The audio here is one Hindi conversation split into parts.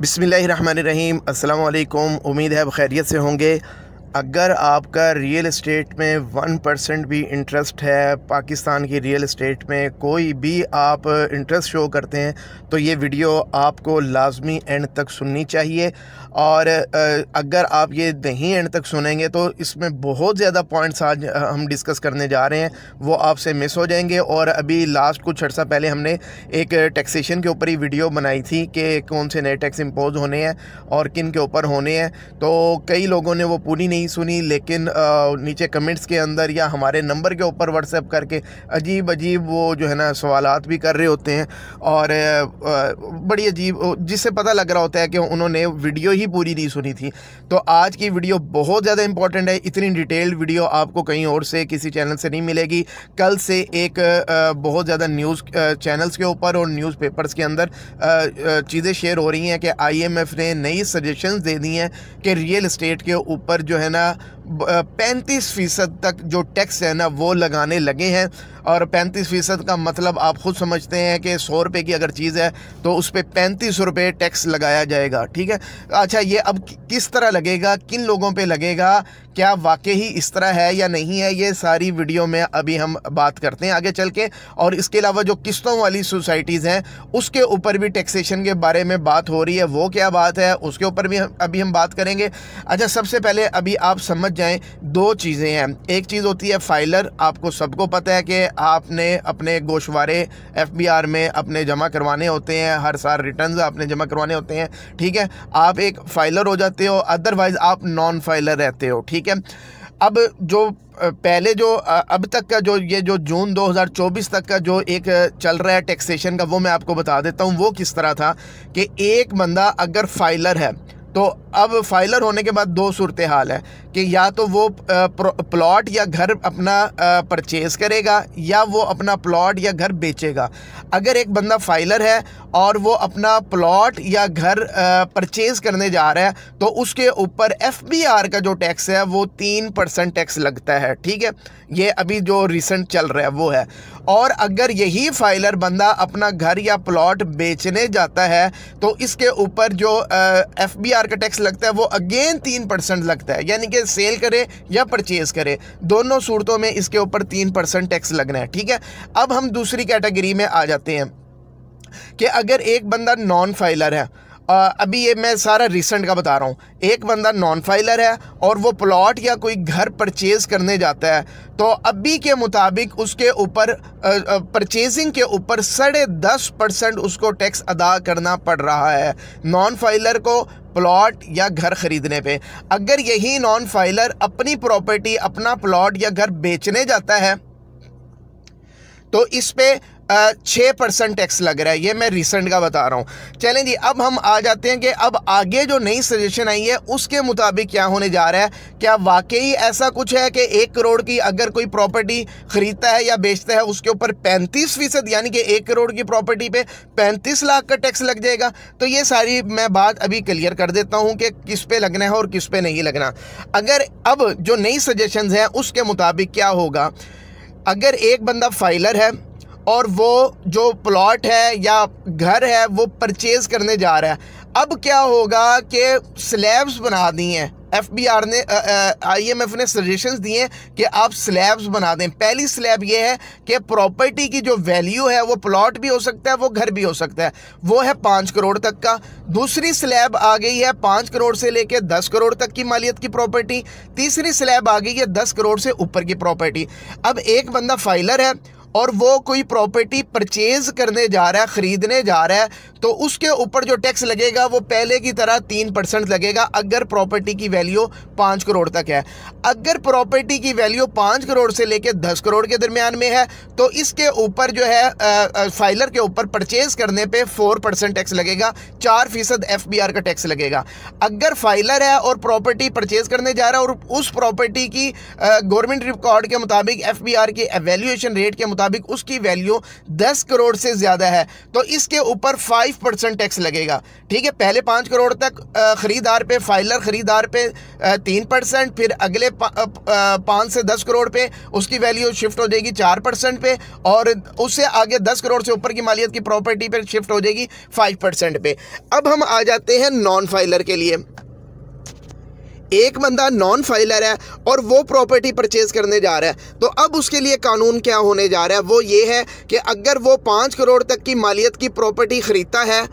बिस्मिल्लाहिर्रहमानिर्रहीम। अस्सलाम वालेकुम। उम्मीद है खैरियत से होंगे। अगर आपका रियल एस्टेट में 1% भी इंटरेस्ट है, पाकिस्तान की रियल एस्टेट में कोई भी आप इंटरेस्ट शो करते हैं, तो ये वीडियो आपको लाजमी एंड तक सुननी चाहिए। और अगर आप ये नहीं एंड तक सुनेंगे तो इसमें बहुत ज़्यादा पॉइंट्स आज हम डिस्कस करने जा रहे हैं, वो आपसे मिस हो जाएंगे। और अभी लास्ट कुछ अर्सा पहले हमने एक टैक्सेशन के ऊपर ही वीडियो बनाई थी कि कौन से नए टैक्स इम्पोज होने हैं और किन के ऊपर होने हैं। तो कई लोगों ने वो पूरी नहीं सुनी, लेकिन नीचे कमेंट्स के अंदर या हमारे नंबर के ऊपर व्हाट्सएप करके अजीब अजीब वो जो है ना सवालात भी कर रहे होते हैं, और बड़ी अजीब, जिससे पता लग रहा होता है कि उन्होंने वीडियो ही पूरी नहीं सुनी थी। तो आज की वीडियो बहुत ज़्यादा इंपॉर्टेंट है। इतनी डिटेल्ड वीडियो आपको कहीं और से, किसी चैनल से नहीं मिलेगी। कल से एक बहुत ज़्यादा न्यूज़ चैनल्स के ऊपर और न्यूज़पेपर्स के अंदर चीज़ें शेयर हो रही हैं कि IMF ने नई सजेशंस दे दी हैं कि रियल एस्टेट के ऊपर जो है ना 35% तक जो टैक्स है ना वो लगाने लगे हैं। और 35% का मतलब आप ख़ुद समझते हैं कि 100 रुपये की अगर चीज़ है तो उस पर 35 रुपये टैक्स लगाया जाएगा। ठीक है, अच्छा ये अब किस तरह लगेगा, किन लोगों पे लगेगा, क्या वाकई ही इस तरह है या नहीं है, ये सारी वीडियो में अभी हम बात करते हैं आगे चल के। और इसके अलावा जो किस्तों वाली सोसाइटीज़ हैं उसके ऊपर भी टैक्सेशन के बारे में बात हो रही है, वो क्या बात है उसके ऊपर भी अभी हम बात करेंगे। अच्छा, सबसे पहले अभी आप समझ जाएं, दो चीज़ें हैं। एक चीज़ होती है फाइलर। आपको सबको पता है कि आपने अपने गोशवारे FBR में अपने जमा करवाने होते हैं, हर साल रिटर्न्स आपने जमा करवाने होते हैं। ठीक है, आप एक फाइलर हो जाते हो, अदरवाइज़ आप नॉन फाइलर रहते हो। ठीक है, अब जो पहले जो अब तक का जो जून 2024 तक का जो एक चल रहा है टैक्सेशन का, वो मैं आपको बता देता हूँ वो किस तरह था। कि एक बंदा अगर फाइलर है तो अब फाइलर होने के बाद दो सूरत हाल है कि या तो वो प्लॉट या घर अपना परचेज़ करेगा या वो अपना प्लॉट या घर बेचेगा। अगर एक बंदा फाइलर है और वो अपना प्लॉट या घर परचेज़ करने जा रहा है तो उसके ऊपर FBR का जो टैक्स है वो 3% टैक्स लगता है। ठीक है, ये अभी जो रिसेंट चल रहा है वो है। और अगर यही फाइलर बंदा अपना घर या प्लॉट बेचने जाता है तो इसके ऊपर जो FBR का टैक्स लगता है वो अगेन 3% लगता है। यानी कि सेल करे या परचेज करे, दोनों सूरतों में इसके ऊपर 3% टैक्स लगना है। ठीक है, अब हम दूसरी कैटेगरी में आ जाते हैं कि अगर एक बंदा नॉन फाइलर है, अभी ये मैं सारा रिसेंट का बता रहा हूँ। एक बंदा नॉन फाइलर है और वो प्लॉट या कोई घर परचेज़ करने जाता है तो अभी के मुताबिक उसके ऊपर परचेजिंग के ऊपर 10.5% उसको टैक्स अदा करना पड़ रहा है नॉन फाइलर को प्लॉट या घर ख़रीदने पे। अगर यही नॉन फाइलर अपनी प्रॉपर्टी, अपना प्लॉट या घर बेचने जाता है तो इस पे 6% टैक्स लग रहा है। ये मैं रिसेंट का बता रहा हूँ। चलें जी, अब हम आ जाते हैं कि अब आगे जो नई सजेशन आई है उसके मुताबिक क्या होने जा रहा है। क्या वाकई ऐसा कुछ है कि 1 करोड़ की अगर कोई प्रॉपर्टी ख़रीदता है या बेचता है उसके ऊपर 35%, यानी कि 1 करोड़ की प्रॉपर्टी पे 35 लाख का टैक्स लग जाएगा? तो ये सारी मैं बात अभी क्लियर कर देता हूँ कि किस पे लगना है और किस पे नहीं लगना। अगर अब जो नई सजेशंस हैं उसके मुताबिक क्या होगा, अगर एक बंदा फाइलर है और वो जो प्लॉट है या घर है वो परचेज़ करने जा रहा है, अब क्या होगा कि स्लैब्स बना दी हैं FBR ने, IMF ने सजेशंस दिए कि आप स्लैब्स बना दें। पहली स्लैब ये है कि प्रॉपर्टी की जो वैल्यू है वो प्लॉट भी हो सकता है, वो घर भी हो सकता है, वो है 5 करोड़ तक का। दूसरी स्लैब आ गई है 5 करोड़ से लेकर 10 करोड़ तक की मालियत की प्रॉपर्टी। तीसरी स्लैब आ गई है 10 करोड़ से ऊपर की प्रॉपर्टी। अब एक बंदा फाइलर है और वो कोई प्रॉपर्टी परचेज़ करने जा रहा है, ख़रीदने जा रहा है, तो उसके ऊपर जो टैक्स लगेगा वो पहले की तरह 3% लगेगा अगर प्रॉपर्टी की वैल्यू 5 करोड़ तक है। अगर प्रॉपर्टी की वैल्यू 5 करोड़ से लेकर 10 करोड़ के दरमियान में है तो इसके ऊपर जो है फाइलर के ऊपर परचेज़ करने पे 4% टैक्स लगेगा, 4% FBR का टैक्स लगेगा। अगर फाइलर है और प्रॉपर्टी परचेज़ करने जा रहा है और उस प्रॉपर्टी की गवर्नमेंट रिकॉर्ड के मुताबिक FBR की एवेल्यूएशन रेट के मुताबिक उसकी वैल्यू 10 करोड़ से ज़्यादा है तो इसके ऊपर 5% टैक्स लगेगा। ठीक है, पहले 5 करोड़ तक ख़रीदार पे, फाइलर ख़रीदार पे 3%, फिर अगले 5 से 10 करोड़ पे उसकी वैल्यू शिफ्ट हो जाएगी 4% पे, और उससे आगे 10 करोड़ से ऊपर की मालियत की प्रॉपर्टी पे शिफ्ट हो जाएगी 5% पे। अब हम आ जाते हैं नॉन फाइलर के लिए। एक बंदा नॉन फाइलर है और वो प्रॉपर्टी परचेज करने जा रहा है, तो अब उसके लिए कानून क्या होने जा रहा है, वो ये है कि अगर वो 5 करोड़ तक की मालियत की प्रॉपर्टी खरीदता है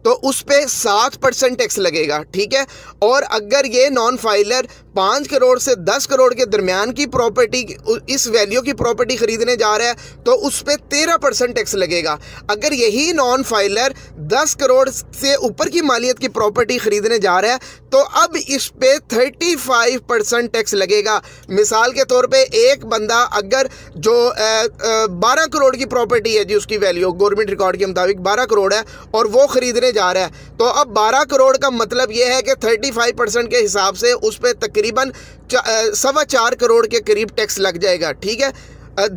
तो उस पे 7% टैक्स लगेगा। ठीक है, और अगर ये नॉन फाइलर 5 करोड़ से 10 करोड़ के दरमियान की प्रॉपर्टी, इस वैल्यू की प्रॉपर्टी खरीदने जा रहा है तो उस पे 13% टैक्स लगेगा। अगर यही नॉन फाइलर 10 करोड़ से ऊपर की मालियत की प्रॉपर्टी खरीदने जा रहा है तो अब इस पे 35% टैक्स लगेगा। मिसाल के तौर पे एक बंदा अगर जो 12 करोड़ की प्रॉपर्टी है जी, उसकी वैल्यू गवर्नमेंट रिकॉर्ड के मुताबिक 12 करोड़ है और वो खरीदने जा रहा है, तो अब 12 करोड़ का मतलब यह है कि 35% के हिसाब से उस पर तकरीबन 4.25 करोड़ के करीब टैक्स लग जाएगा। ठीक है,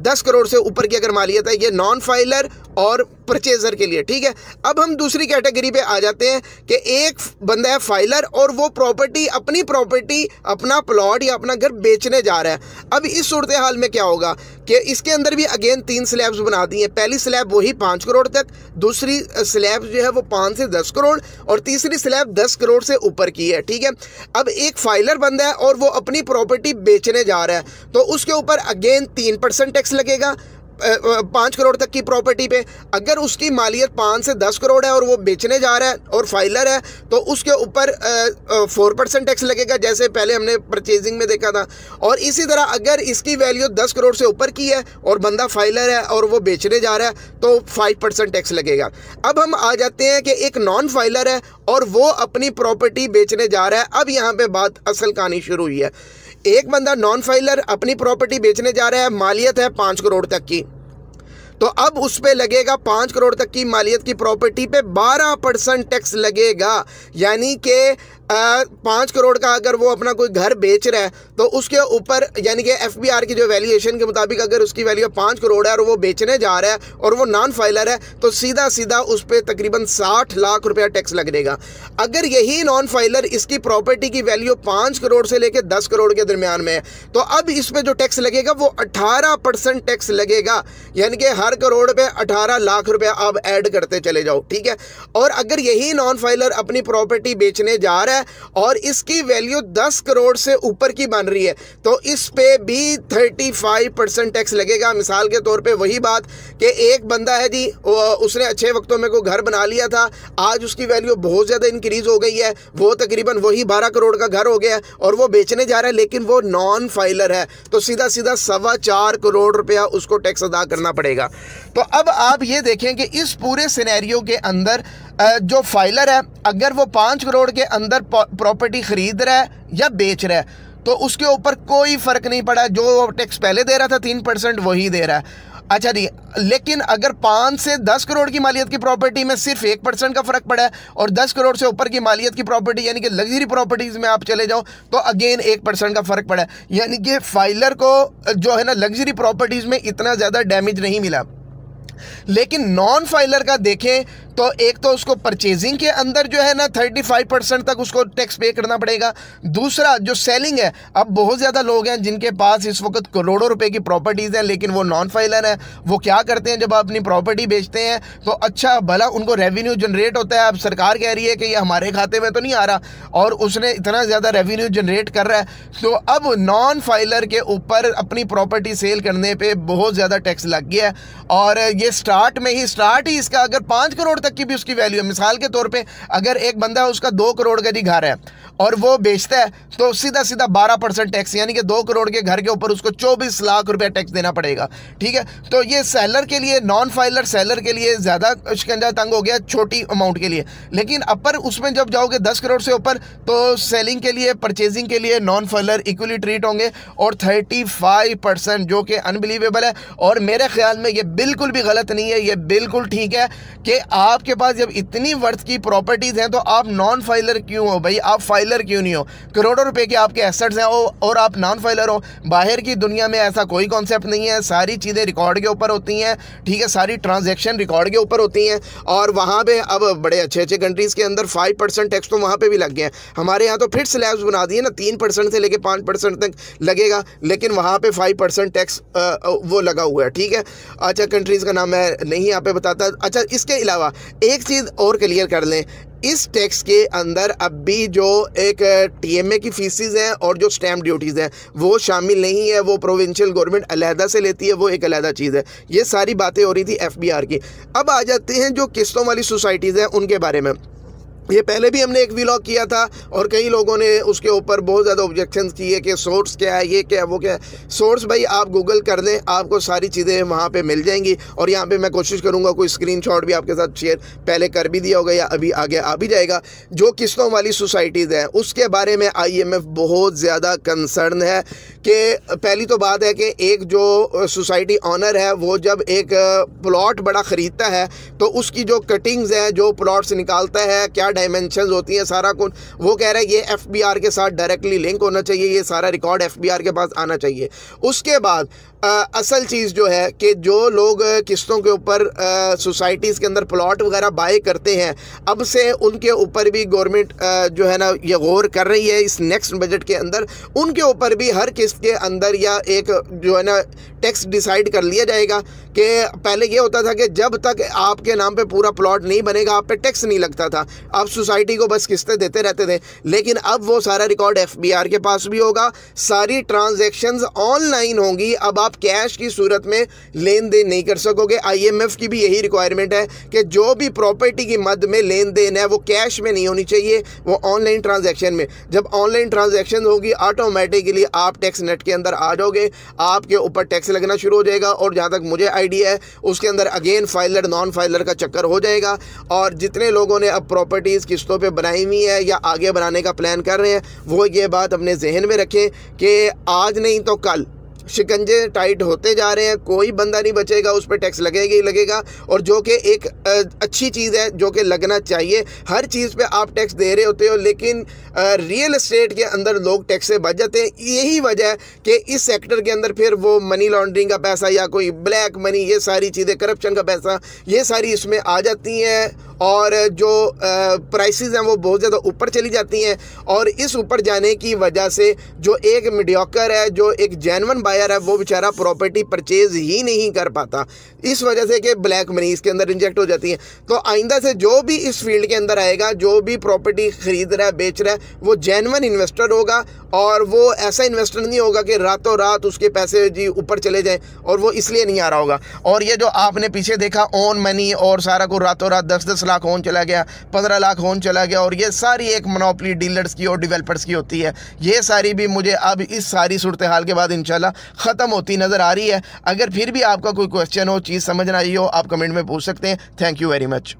10 करोड़ से ऊपर की अगर मालियत है, ये नॉन फाइलर और परचेजर के लिए। ठीक है, अब हम दूसरी कैटेगरी पे आ जाते हैं कि एक बंदा है फाइलर और वो प्रॉपर्टी, अपनी प्रॉपर्टी, अपना प्लॉट या अपना घर बेचने जा रहा है। अब इस सूरत हाल में क्या होगा कि इसके अंदर भी अगेन 3 स्लैब्स बना दी हैं। पहली स्लैब वही 5 करोड़ तक, दूसरी स्लैब जो है वो 5 से 10 करोड़ और तीसरी स्लैब 10 करोड़ से ऊपर की है। ठीक है, अब एक फाइलर बंदा है और वो अपनी प्रॉपर्टी बेचने जा रहा है तो उसके ऊपर अगेन 3% टैक्स लगेगा 5 करोड़ तक की प्रॉपर्टी पे। अगर उसकी मालियत 5 से 10 करोड़ है और वो बेचने जा रहा है और फाइलर है तो उसके ऊपर 4% टैक्स लगेगा, जैसे पहले हमने परचेजिंग में देखा था। और इसी तरह अगर इसकी वैल्यू 10 करोड़ से ऊपर की है और बंदा फाइलर है और वो बेचने जा रहा है तो 5% टैक्स लगेगा। अब हम आ जाते हैं कि एक नॉन फाइलर है और वो अपनी प्रॉपर्टी बेचने जा रहा है। अब यहाँ पे बात असल कहानी शुरू हुई है। एक बंदा नॉन फाइलर अपनी प्रॉपर्टी बेचने जा रहा है, मालियत है 5 करोड़ तक की, तो अब उस पे लगेगा 5 करोड़ तक की मालियत की प्रॉपर्टी पे 12% टैक्स लगेगा। यानी कि 5 करोड़ का अगर वो अपना कोई घर बेच रहा है तो उसके ऊपर, यानी कि FBR की जो वैल्यूएशन के मुताबिक अगर उसकी वैल्यू 5 करोड़ है और वो बेचने जा रहा है और वो नॉन फाइलर है तो सीधा सीधा उस पर तकरीबन 60 लाख रुपया टैक्स लग देगा। अगर यही नॉन फाइलर, इसकी प्रॉपर्टी की वैल्यू 5 करोड़ से लेकर 10 करोड़ के दरमियान में है तो अब इस पर जो टैक्स लगेगा वो 18% टैक्स लगेगा। यानी कि हर करोड़ पे 18 लाख रुपया आप ऐड करते चले जाओ। ठीक है, और अगर यही नॉन फाइलर अपनी प्रॉपर्टी बेचने जा रहा है और इसकी वैल्यू 10 करोड़ से ऊपर की बन रही है तो इस पे भी 35% टैक्स लगेगा। मिसाल के तौर पे वही बात कि एक बंदा है जी, उसने अच्छे वक्तों में कोई घर बना लिया था, आज उसकी वैल्यू बहुत ज़्यादा इंक्रीज हो गई है, वो तकरीबन वही 12 करोड़ का घर हो गया और वो बेचने जा रहा है, लेकिन वो नॉन फाइलर है तो सीधा सीधा 4.25 करोड़ रुपया उसको टैक्स अदा करना पड़ेगा। तो अब आप ये देखें कि इस पूरे सिनेरियो के अंदर जो फाइलर है, अगर वो 5 करोड़ के अंदर प्रॉपर्टी खरीद रहा है या बेच रहा है तो उसके ऊपर कोई फ़र्क नहीं पड़ा, जो टैक्स पहले दे रहा था 3% वही दे रहा है। अच्छा जी, लेकिन अगर 5 से 10 करोड़ की मालियत की प्रॉपर्टी में सिर्फ 1% का फ़र्क पड़ा है और 10 करोड़ से ऊपर की मालियत की प्रॉपर्टी यानी कि लग्जरी प्रॉपर्टीज़ में आप चले जाओ तो अगेन 1% का फ़र्क पड़ा है। यानी कि फाइलर को जो है ना लग्जरी प्रॉपर्टीज़ में इतना ज़्यादा डैमेज नहीं मिला। लेकिन नॉन फाइलर का देखें तो एक तो उसको परचेजिंग के अंदर जो है ना 35% तक उसको टैक्स पे करना पड़ेगा। दूसरा जो सेलिंग है, अब बहुत ज़्यादा लोग हैं जिनके पास इस वक्त करोड़ों रुपए की प्रॉपर्टीज़ हैं लेकिन वो नॉन फाइलर हैं। वो क्या करते हैं, जब अपनी प्रॉपर्टी बेचते हैं तो अच्छा भला उनको रेवेन्यू जनरेट होता है। अब सरकार कह रही है कि ये हमारे खाते में तो नहीं आ रहा और उसने इतना ज़्यादा रेवेन्यू जनरेट कर रहा है, तो अब नॉन फाइलर के ऊपर अपनी प्रॉपर्टी सेल करने पर बहुत ज़्यादा टैक्स लग गया है। और ये स्टार्ट ही इसका अगर 5 करोड़ तक की भी उसकी वैल्यू है, मिसाल के तौर पे अगर एक बंदा है उसका 2 करोड़ का जी घर है और वो बेचता है तो सीधा सीधा 12% टैक्स, यानी कि 2 करोड़ के घर के ऊपर उसको 24 लाख रुपया टैक्स देना पड़ेगा। ठीक है, तो ये सेलर के लिए, नॉन फाइलर सेलर के लिए ज़्यादा शिकंजा तंग हो गया छोटी अमाउंट के लिए। लेकिन अपर उसमें जब जाओगे 10 करोड़ से ऊपर तो सेलिंग के लिए, परचेजिंग के लिए नॉन फाइलर इक्वली ट्रीट होंगे और 35% जो कि अनबिलीवेबल है। और मेरे ख्याल में ये बिल्कुल भी गलत नहीं है, ये बिल्कुल ठीक है कि आपके पास जब इतनी वर्थ की प्रॉपर्टीज़ हैं तो आप नॉन फाइलर क्यों हो भाई, आप फाइलर फाइलर क्यों नहीं हो, करोड़ों रुपए के आपके एसेट्स हैं और आप नॉन फाइलर हो। बाहर की दुनिया में ऐसा कोई कॉन्सेप्ट नहीं है, सारी चीज़ें रिकॉर्ड के ऊपर होती हैं, ठीक है, सारी ट्रांजैक्शन रिकॉर्ड के ऊपर होती हैं। और वहाँ पे अब बड़े अच्छे अच्छे कंट्रीज़ के अंदर 5% टैक्स तो वहाँ पे भी लग गया है। हमारे यहाँ तो फिर स्लैब्स बना दिए ना, 3% से लेके 5% तक लगेगा, लेकिन वहाँ पे 5% टैक्स वो लगा हुआ है, ठीक है। अच्छा, कंट्रीज़ का नाम मैं नहीं यहाँ पे बताता। अच्छा, इसके अलावा एक चीज़ और क्लियर कर लें, इस टैक्स के अंदर अब भी जो एक टीएमए की फीसिस हैं और जो स्टैम्प ड्यूटीज़ हैं वो शामिल नहीं है, वो प्रोविंशियल गवर्नमेंट अलहदा से लेती है, वो एक अलहदा चीज़ है। ये सारी बातें हो रही थी एफबीआर की। अब आ जाते हैं जो किस्तों वाली सोसाइटीज़ हैं उनके बारे में। ये पहले भी हमने एक व्लॉग किया था और कई लोगों ने उसके ऊपर बहुत ज़्यादा ऑब्जेक्शंस किए कि सोर्स क्या है, ये क्या है, वो क्या है। सोर्स भाई आप गूगल कर दें, आपको सारी चीज़ें वहाँ पे मिल जाएंगी। और यहाँ पे मैं कोशिश करूँगा कोई स्क्रीनशॉट भी आपके साथ शेयर पहले कर भी दिया होगा या अभी आगे आ भी जाएगा। जो किस्तों वाली सोसाइटीज़ हैं उसके बारे में IMF बहुत ज़्यादा कंसर्न है कि पहली तो बात है कि एक जो सोसाइटी ऑनर है वो जब एक प्लॉट बड़ा ख़रीदता है तो उसकी जो कटिंग्स हैं, जो प्लॉट से निकालता है, क्या डायमेंशंस होती हैं, सारा कुछ वो कह रहा है ये एफबीआर के साथ डायरेक्टली लिंक होना चाहिए, ये सारा रिकॉर्ड एफबीआर के पास आना चाहिए। उसके बाद असल चीज़ जो है कि जो लोग किस्तों के ऊपर सोसाइटीज़ के अंदर प्लॉट वगैरह बाय करते हैं, अब से उनके ऊपर भी गवर्नमेंट जो है ना ये गौर कर रही है इस नेक्स्ट बजट के अंदर। उनके ऊपर भी हर किस्त के अंदर या एक जो है ना टैक्स डिसाइड कर लिया जाएगा कि पहले ये होता था कि जब तक आपके नाम पे पूरा प्लॉट नहीं बनेगा आप पे टैक्स नहीं लगता था, आप सोसाइटी को बस किस्तें देते रहते थे। लेकिन अब वो सारा रिकॉर्ड एफबीआर के पास भी होगा, सारी ट्रांजैक्शंस ऑनलाइन होंगी। अब आप कैश की सूरत में लेन देन नहीं कर सकोगे। IMF की भी यही रिक्वायरमेंट है कि जो भी प्रॉपर्टी की मद में लेन देन है वो कैश में नहीं होनी चाहिए, वो ऑनलाइन ट्रांजैक्शन में। जब ऑनलाइन ट्रांजैक्शन होगी ऑटोमेटिकली आप टैक्स नेट के अंदर आ जाओगे, आपके ऊपर टैक्स लगना शुरू हो जाएगा। और जहाँ तक मुझे आइडिया है उसके अंदर अगेन फाइलर नॉन फाइलर का चक्कर हो जाएगा। और जितने लोगों ने अब प्रॉपर्टीज़ किस्तों पे बनाई हुई है या आगे बनाने का प्लान कर रहे हैं वो ये बात अपने जहन में रखें कि आज नहीं तो कल शिकंजे टाइट होते जा रहे हैं, कोई बंदा नहीं बचेगा, उस पर टैक्स लगेगा ही लगेगा। और जो कि एक अच्छी चीज़ है, जो कि लगना चाहिए। हर चीज़ पे आप टैक्स दे रहे होते हो लेकिन रियल एस्टेट के अंदर लोग टैक्स से बच जाते हैं। यही वजह है कि इस सेक्टर के अंदर फिर वो मनी लॉन्ड्रिंग का पैसा या कोई ब्लैक मनी, ये सारी चीज़ें, करप्शन का पैसा, ये सारी इसमें आ जाती हैं और जो प्राइसेस हैं वो बहुत ज़्यादा ऊपर चली जाती हैं। और इस ऊपर जाने की वजह से जो एक मीडियोकर है, जो एक जेन्युइन बायर है, वो बेचारा प्रॉपर्टी परचेज ही नहीं कर पाता, इस वजह से कि ब्लैक मनी इसके अंदर इंजेक्ट हो जाती है। तो आइंदा से जो भी इस फील्ड के अंदर आएगा, जो भी प्रॉपर्टी ख़रीद रहा है, बेच रहा है, वो जेन्युइन इन्वेस्टर होगा। और वो ऐसा इन्वेस्टर नहीं होगा कि रातों रात उसके पैसे जी ऊपर चले जाएँ, और वो इसलिए नहीं आ रहा होगा। और ये जो आपने पीछे देखा ऑन मनी और सारा को रातों रात 10-10 लाख होन चला गया, 15 लाख होन चला गया, और ये सारी एक मोनोपोली डीलर्स की और डेवलपर्स की होती है। ये सारी भी मुझे अब इस सारी सूरत हाल के बाद इंशाल्लाह ख़त्म होती नज़र आ रही है। अगर फिर भी आपका कोई क्वेश्चन हो, चीज़ समझ ना आई हो, आप कमेंट में पूछ सकते हैं। Thank you very much.